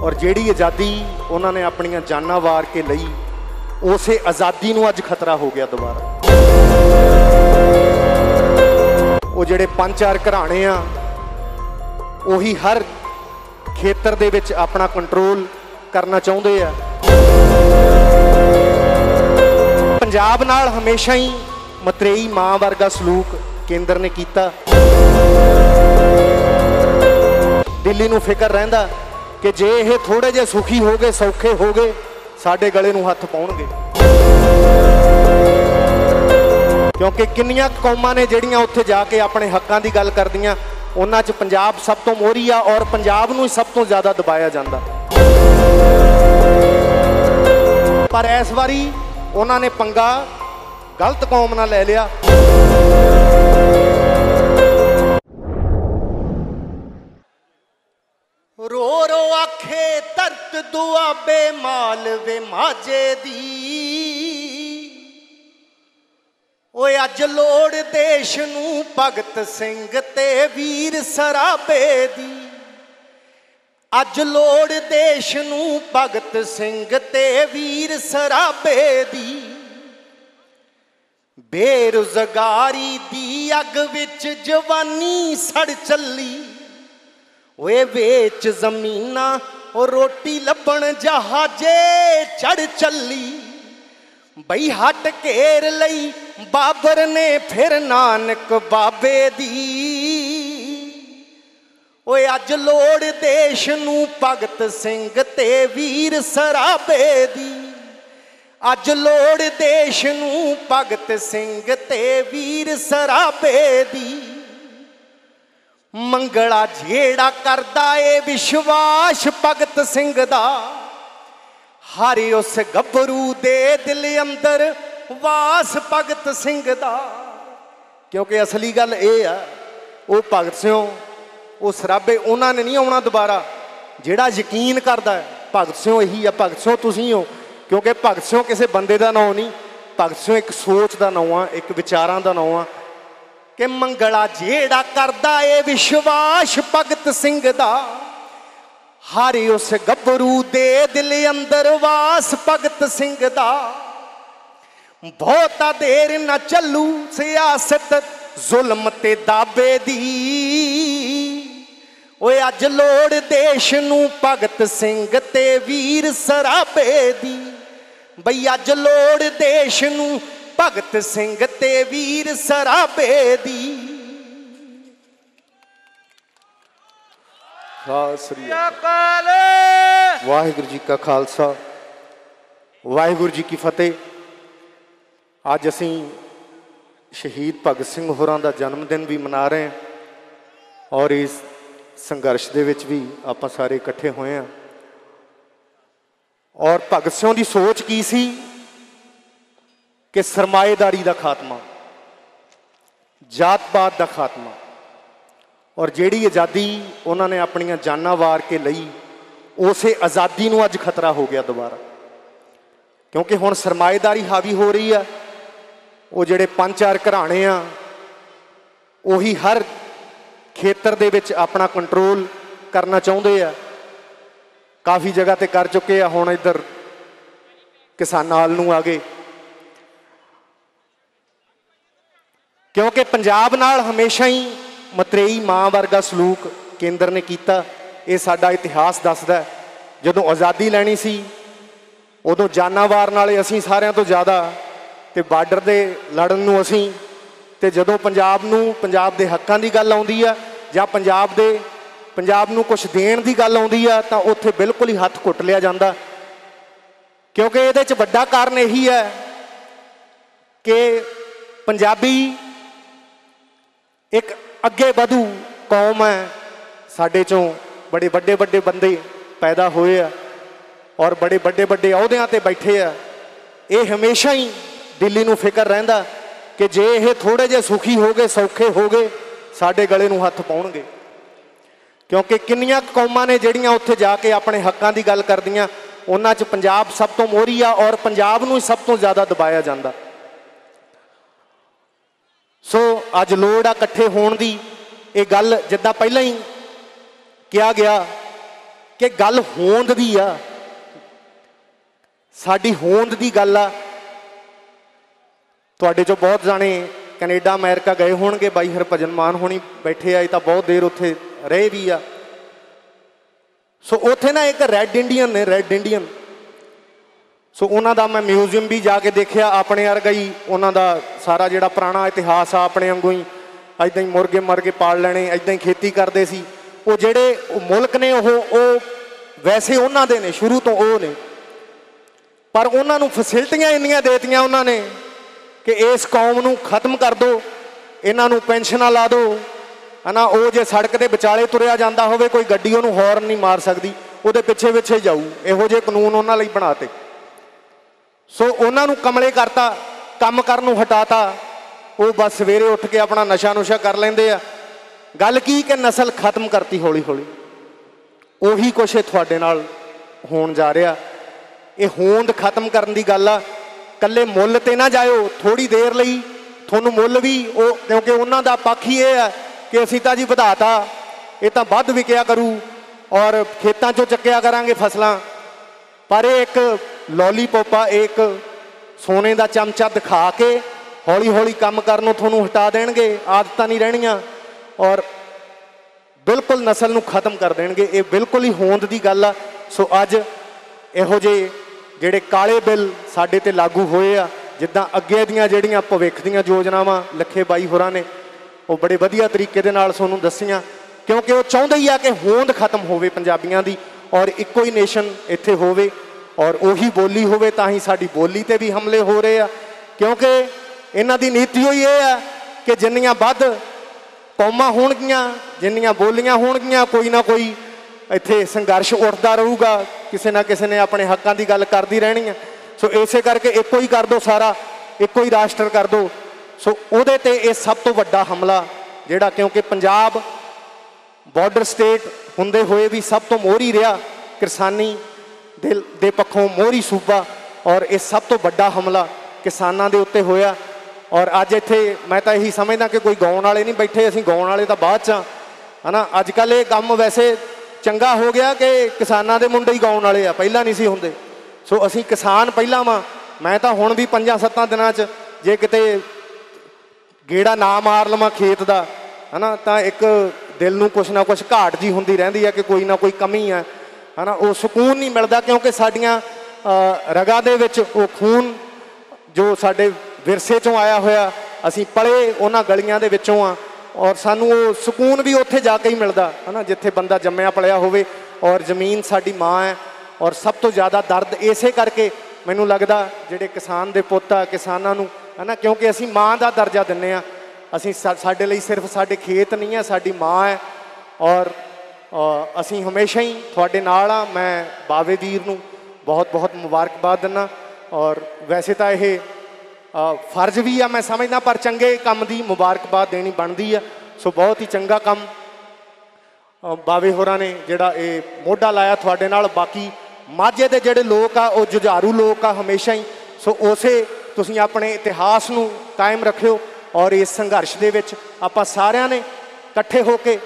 और जिहड़ी आज़ादी उन्होंने अपनियां जानां वार के लई, उसे आज़ादी नूं अज खतरा हो गया दोबारा। वो जिहड़े 5-4 घराणे आ उही हर खेतर दे विच अपना कंट्रोल करना चाहुंदे आ। पंजाब नाल हमेशा ही मतरेई मां वर्गा सलूक केंद्र ने कीता। दिल्ली नूं फिकर रहिंदा कि जे ये थोड़े जे सुखी हो गए, सौखे हो गए, साडे गले नूं हत्थ पाउणगे। क्योंकि किन्नियां कौमां ने जिहड़ियां उत्थे जाके अपने हक्कां दी गल करदियां, उन्हां च पंजाब सब तो मोहरी आ और पंजाब नूं सब तो ज़्यादा दबाया जांदा। पर इस वारी उन्होंने पंगा गलत कौम नाल ले लिया। रो रो आखे धरत दुआबे मालवे माजे दी, ओए अज लोड़ देश नूं भगत सिंह ते वीर सराबे दी। अज लोड़ देश नूं भगत सिंह ते वीर सराबे दी। बेरोजगारी दी अग विच जवानी सड़ चली, ओए वेच जमीना और रोटी लभण जहाजे चढ़ चली। बई हट घेर लई बाबर ने फिर नानक बाबे दी। ओए अज लोड़ देश नूं भगत सिंह ते वीर सराबे दी। अज लोड़ देश नूं भगत सिंह ते वीर सराबे दी। मंगला जेड़ा करदा ए विश्वास भगत सिंह दा, हर उस गभरू दे दिल अंदर वास भगत सिंह दा। क्योंकि असली गल ये आ, वो भगत सिंह वो सराबे उन्होंने नहीं आना दोबारा। जिहड़ा यकीन करदा है भगत सिंह यही है, भगत सिंह तुसीं हो। क्योंकि भगत सिंह किसी बंदे का नाम नहीं, भगत सिंह एक सोच का नाम आ, एक विचारां का नाम आ। कि मंगला जेड़ा करदा ए विश्वास भगत सिंह दा, हर उस गभरू दे दिल अंदर वास भगत सिंह दा। बहुता देर न चलू सियासत जुल्म ते दाबे दी। ओए अज लोड़ देश नूं भगत सिंह ते वीर सराबे दी। बई अज लोड़ देश नूं भगत सिंह ते वीर सराबे दी। वाहिगुरू जी का खालसा, वाहिगुरू जी की फतेह। अज असीं शहीद भगत सिंह होरां दा जन्मदिन भी मना रहे हैं और इस संघर्ष दे विच भी आपां सारे इकट्ठे होए हैं। और भगत सिंह की सोच की सी कि सरमाएदारी का खात्मा, जात पात का खात्मा, और जिहड़ी आज़ादी उन्होंने अपनियां जानां वार के लई, उसे आज़ादी नूं अज खतरा हो गया दोबारा। क्योंकि हुण सरमाएदारी हावी हो रही है। वो जिहड़े 5-4 घराणे आ उही हर खेतर दे विच अपना कंट्रोल करना चाहुंदे आ। काफ़ी जगह ते कर चुके आ, हुण इधर किसानां वाल नूं आ गए। क्योंकि पंजाब नाल हमेशा ही मतरेई मां वर्गा सलूक केंद्र ने कीता। ये साडा इतिहास दसदा है। जदों आज़ादी लैनी सी उदों जानां वार नाले असीं सारियां तो ज़्यादा, ते बार्डर दे लड़न नूं असीं, ते जदों पंजाब नूं पंजाब दे हक्कां दी गल आउंदी आ जां पंजाब नूं कुछ देण दी गल आउंदी आ तां उत्थे बिल्कुल ही हत्थ घुट लिया जांदा। क्योंकि इहदे च वड्डा कारण यही है कि पंजाबी एक अगे वधू कौम है। साडे चों बड़े बड़े बड़े बंदे पैदा होए आ और बड़े बड़े बड़े अहुदियां ते बैठे आ। ये हमेशा ही दिल्ली नूं फिकर रहिंदा कि जे ये थोड़े जे सुखी हो गए, सौखे हो गए, साडे गले नूं हत्थ पाउणगे। क्योंकि किन्नियां कौमां ने जिहड़ियां उत्थे जाके अपने हक्कां दी गल करदियां, उन्हां च पंजाब सब तो मोहरी आ और पंजाब नूं सब तो ज़्यादा दबाया जांदा। सो अज लोड़ आ इकट्ठे होण दी। ये गल जिद्दां पहलां ही कहा गया कि गल होंद दी आ, साडी होंद दी गल आ। तुहाडे चों बहुत जाने कनेडा अमेरिका गए होणगे, बाई हरभजन मान होनी बैठे आ, तो बहुत देर उत्थे रहे भी आ। सो उत्थे ना एक रैड इंडियन ने, रैड इंडियन, सो उन्हां दा मैं म्यूजियम भी जाके देखिया। अपने वर्गा ही उन्हां दा सारा जिहड़ा पुराना इतिहास आ, अपने वांगू ही इदां ही मुर्गे मरगे पाल लेने, इदां ही खेती करते सी। वो जिहड़े मुल्क ने वो वैसे उन्हां दे ने, शुरू तो वो ने, पर उन्हां नूं फैसिलिटियां इन्नियां देतियां उन्हां ने कि इस कौम नूं खत्म कर दो, इन्हां नूं पेंशनां ला दो, है ना। वो जे सड़क के विचाले तुरिया जाता होवे, कोई गड्डी उहनूं हॉर्न नहीं मार सकती, उहदे पिछे पिछे जाऊ। इहो जे कानून उन्हां लई बनाते। सो उन्हां नूं कमले करता, काम करनों हटाता। वो बस सवेरे उठ के अपना नशा नुशा कर लेंदे आ। गल की कि नस्ल खत्म करती हौली हौली। उही कुछ तुहाडे नाल होण जा रहा। ये होंद खत्म करन दी गल आ। कल्ले मुੱਲ ते ना जाओ, थोड़ी देर लई तुहानूं मुੱਲ भी वो, क्योंकि उन्हां दा पक्ष ही ये है कि असीं तां जी वधाता, ये तां वध विकिया करू और खेतां चों चक्किया करांगे फसलां। पर एक लॉलीपॉप आ, एक सोने का चमचा दिखा के हौली हौली काम करनों तुहानूं हटा देणगे, आदतां नहीं रहणियां और बिल्कुल नस्ल नूं खत्म कर देणगे। ये बिल्कुल ही होंद दी गल आ। सो अज इहो जे जिहड़े काले बिल साडे ते लागू होए आ, जिद्दां अगे दीयां जिहड़ियां भविख दीयां योजनावां लखे बाई होरां ने वो बड़े वधिया तरीके दे नाल तुहानूं दस्सियां, क्योंकि वो चाहुंदे ही आ कि होंद खत्म होवे पंजाबियां दी और इक्को ही नेशन इत्थे होवे और उही बोली होवे। तां ही साडी बोली ते भी हमले हो रहे आ, क्योंकि इन्हां दी नीति ही ये आ कि जिन्नियां वध कौमां होणगियां, जिन्नियां बोलियां होणगियां, कोई ना कोई इत्थे संघर्ष उठदा रहूगा, किसी ना किसी ने अपने हक्कां दी गल करदी रहनी है। सो इसे करके एको ही कर दो, सारा एको ही राष्ट्र कर दो। सो उहदे ते ये सब तो वड्डा हमला जिहड़ा, क्योंकि पंजाब बॉर्डर स्टेट हुंदे होए भी सब तो मोहरी रहा, किसानी दे पक्षों मोहरी सूबा, और ये सब तो वड्डा हमला किसानां दे उत्ते होया। और अज इत्थे मैं तो यही समझदा कि कोई गाउण वाले नहीं बैठे, असीं गाउण वाले तां बाद च, है ना। अजकल ये काम वैसे चंगा हो गया कि किसानां दे मुंडे ही गाउण वाले आ, पहला नहीं सी हुंदे। सो असीं किसान पहला वां। मैं तो हुण भी 5-7 दिनां च जे किते गेड़ा ना मार लवां खेत दा, है ना, तो एक दिल नूं कुछ ना कुछ घाट जी हुंदी रहिंदी है कि कोई ना कोई कमी है ना। वो सुकून नहीं मिलता, क्योंकि साडियां रगां दे विच वो खून जो साडे विरसे चों आया होया, असीं पले उन्हां गलियां दे विचों आ और सानू वो सुकून भी उत्थे जाके ही मिलता, है ना, जिथे बंदा जम्मिया पलिया होवे और जमीन साडी माँ है। और सब तो ज़्यादा दर्द इसे करके मैनू लगदा जिहड़े किसान दे पुत्त आ, किसानां नू, है ना, क्योंकि असीं माँ का दर्जा दिंने आ। असीं साडे लई सिर्फ साडे खेत नहीं है, साडी माँ है। और असीं हमेशा ही तुहाडे नाल आ। मैं बावे वीर नू बहुत बहुत मुबारकबाद दिना। और वैसे तो यह फर्ज भी आ, मैं समझदा, पर चंगे काम की मुबारकबाद देनी बनती है। सो बहुत ही चंगा काम बावे होरां ने जिहड़ा ये मोढा लाया तुहाडे नाल। बाकी माझे दे जिहड़े लोग आ वो जुझारू लोग आ हमेशा ही। सो उसे तुसीं अपने इतिहास नू कायम रखियो और इस संघर्ष दे विच आपां सारिआं ने इकट्ठे होके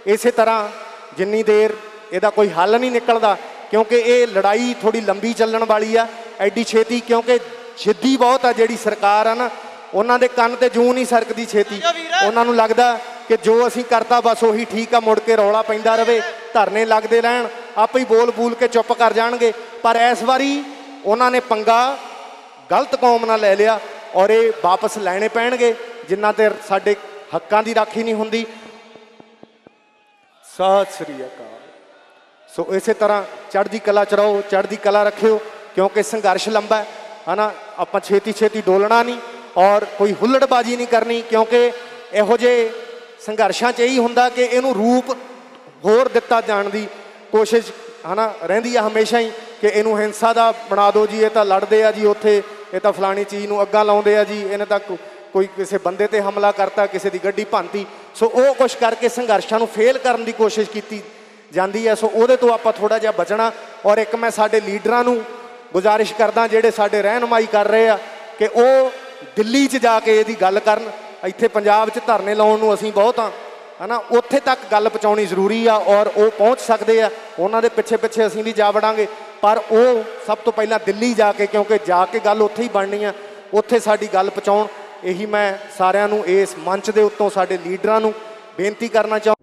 इस तरह जिन्नी देर इहदा कोई हल नहीं निकलदा, क्योंकि ये लड़ाई थोड़ी लंबी चलण वाली आ एडी छेती, क्योंकि जिद्दी बहुत आ जिहड़ी सरकार आ ना, उन्हां दे कंन ते जूं नहीं सरकदी छेती। उन्हां नूं लगदा कि जो असीं करता बस उही ठीक आ, मुड़ के रौला पैंदा रहे, धरने लगदे रहण, आपे ही बोल बूल के चुप कर जाणगे। पर इस वारी उन्हां ने पंगा गलत कौम नाल लै लिया और ये वापस लैणे पैणगे जिन्ना देर साडे हक्कां दी राखी नहीं हुंदी। सत श्री अकाल। सो इस तरह चढ़दी कला च रहो, चढ़दी कला रखियो, क्योंकि संघर्ष लंबा है ना। आपां छेती छेती डोलना नहीं और कोई हुल्लड़बाजी नहीं करनी, क्योंकि इहो जे संघर्षां च यही हुंदा कि इहनूं रूप होर दिता जाण दी कोशिश, है ना, रहिंदी आ हमेशा ही कि इहनूं हिंसा दा बना दो जी, ये तां लड़दे आ जी, उत्थे ये तां फलानी चीज़ नूं अग्गां लाउंदे आ जी, इन्हें तां कोई किसी बंदे ते हमला करता, किसी की गड्डी भांती। सो वो कुछ करके संघर्षां नूं फेल करन दी कोशिश की जाती है। सो उहदे तो आपां थोड़ा जिहा बचना। और एक मैं साडे लीडरां नूं गुजारिश करदा जिहड़े साडे रहनुमाई कर रहे आ कि वो दिल्ली च जाके इहदी गल करन। इत्थे पंजाब च धरने लाउण नूं असीं बहुत हाँ, है है ना, उत्थे तक गल पहुँचानी जरूरी आ और वो पहुँच सकते हैं। उन्होंने पिछे पिछे असीं भी जा वड़ांगे, पर वो सब तो पहला दिल्ली जाके, क्योंकि जाके गल उत्थे ही बननी है, उत्थे साडी गल पहुँचाउण। यही मैं सारिਆਂ ਨੂੰ इस मंच के उत्तों साडे लीडरां नूं बेनती करना चाਹੁੰਦਾ।